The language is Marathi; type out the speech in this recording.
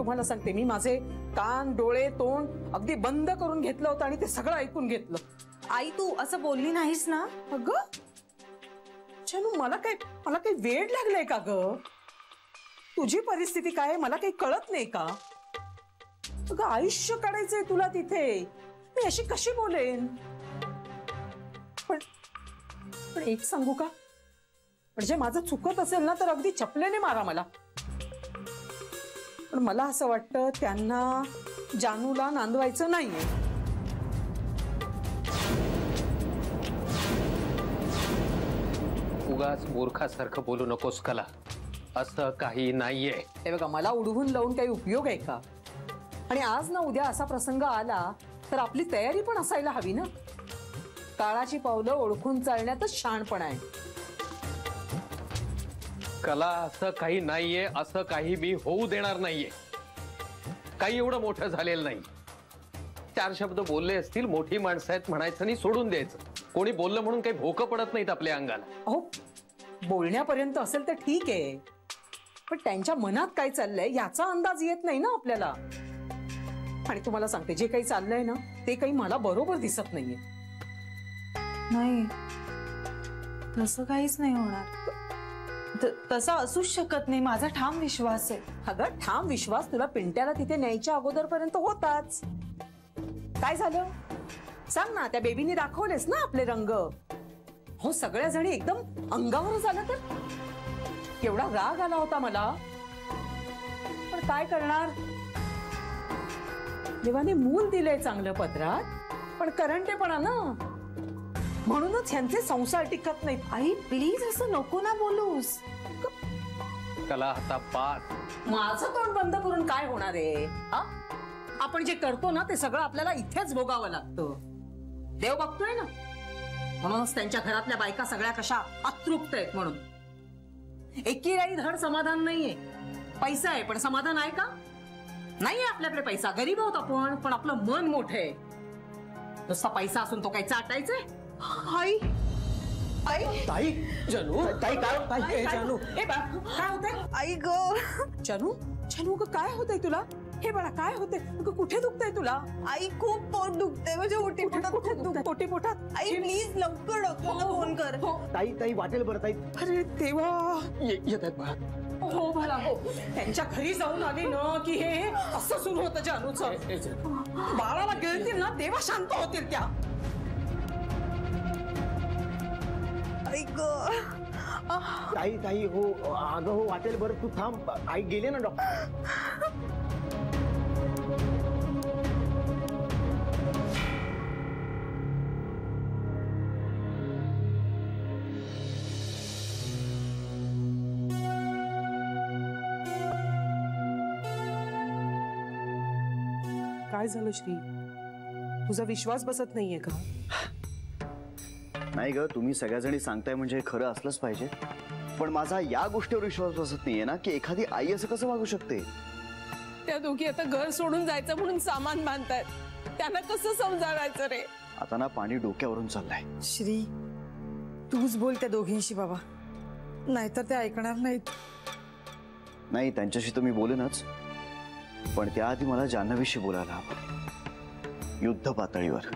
तुम्हाला सांगते, मी माझे कान डोळे तोंड अगदी बंद करून घेतलं होतं आणि ते सगळं ऐकून घेतलं. आई तू असं बोलली नाहीस ना? अगं जानू, मला काही वेड लागलंय का ग? तुझी परिस्थिती काय आहे मला काही कळत नाही का? अगं आयुष्य काढायचंय तुला तिथे, मी अशी कशी बोलेन? पण एक सांगू का, म्हणजे माझं चुकत असेल ना तर अगदी चपलेने मारा मला. पण मला असं वाटतं त्यांना जानूला नांदवायचं नाहीये. उगाच मूर्खासारखं बोलू नकोस कला, असं काही नाहीये. हे बघा, मला उडवून लावून काही उपयोग आहे का? आणि आज ना उद्या असा प्रसंग आला तर आपली तयारी पण असायला हवी ना. काळाची पावलं ओळखून चालण्यातच शहाणपणा आहे. कला, असं काही नाहीये, असं काही मी होऊ देणार नाहीये. काही एवढं मोठं झालेलं नाही. 4 शब्द बोलले असतील, मोठी माणसं आहेत म्हणायचं आणि सोडून द्यायचं. कोणी बोललं म्हणून काही भोकं पडत नाहीत आपल्या अंगाला. अहो, बोलण्यापर्यंत असेल तर ठीक आहे, पण त्यांच्या मनात काय चाललंय याचा अंदाज येत नाही ना आपल्याला. आणि तुम्हाला सांगते, जे काही चाललंय ना ते काही मला बरोबर दिसत नाहीये. नाही, तसं काहीच नाही होणार. तसं असूच शकत नाही, माझा ठाम विश्वास आहे. अगं, ठाम विश्वास तुला पिंट्याला तिथे न्यायच्या अगोदरपर्यंत होताच. काय झालं सांग ना? त्या बेबीने दाखवलेस ना आपले रंग. हो, सगळ्या जणी एकदम अंगावरच आलं तर केवढा राग आला होता मला. पण काय करणार, देवाने मूल दिलंय चांगलं पदरात, पण करंटेपणा ना, म्हणूनच ह्यांचे संसार टिकत नाहीत. आई प्लीज असं नको ना बोलूस. कला, आता पास. माझं तोंड बंद करून काय होणार आहे? आपण जे करतो ना ते सगळं आपल्याला इथेच भोगावं लागतं. देव बघतोय ना, म्हणूनच त्यांच्या घरातल्या बायका सगळ्या कशा अतृप्त आहेत. म्हणून एकी राई धड समाधान नाहीये. पैसा आहे पण समाधान आहे का? नाहीये आपल्याकडे पैसा, गरीब आहोत आपण, पण आपलं मन मोठं आहे. नुसता पैसा असून तो काही चाटायचंय? आई आई ताई, जानू ताई, काय जानू? ए बा, काय होतंय? आई ग जानू, जानू ग, काय होतंय तुला? हे बाळा, काय होतंय? कुठे दुखतंय तुला? आई खूप पोट दुखतंय, म्हणजे पोटी पोटात. आई प्लीज लवकर डॉक्टरला फोन कर. ताई वाटेल बरं ताई. अरे देवा, येत आहेत बाळा. हो बाळा, हो. त्यांच्या घरी जाऊन आली ना की हे असं सुरू होतं जानूचं. बाळाला गिळतील ना तेव्हा शांत होतील त्या. आई ग ताई हो, अगं हो, वाटेल बरं, तू थांब. आई गेले ना डॉक्टर. काय झालं श्री? तुझा विश्वास बसत नाहीये का? नाही ग, तुम्ही सगळ्याजणी सांगताय म्हणजे खरं असलंच पाहिजे. पण माझा या गोष्टीवर विश्वास बसत नाहीये ना की एखादी आई असं कसं वागू शकते. त्या दोघी आता घर सोडून जायचं म्हणून सामान बांधतायत, त्यांना कसं समजावायचं रे? आता ना पाणी डोक्यावरून चाललंय. श्री, तूच बोल त्या दोघींशी बाबा, नाहीतर ते ऐकणार नाहीत. नाही, त्यांच्याशी तर मी बोलेनच, पण त्याआधी मला जान्हवीशी बोलायला हवं, युद्ध पातळीवर.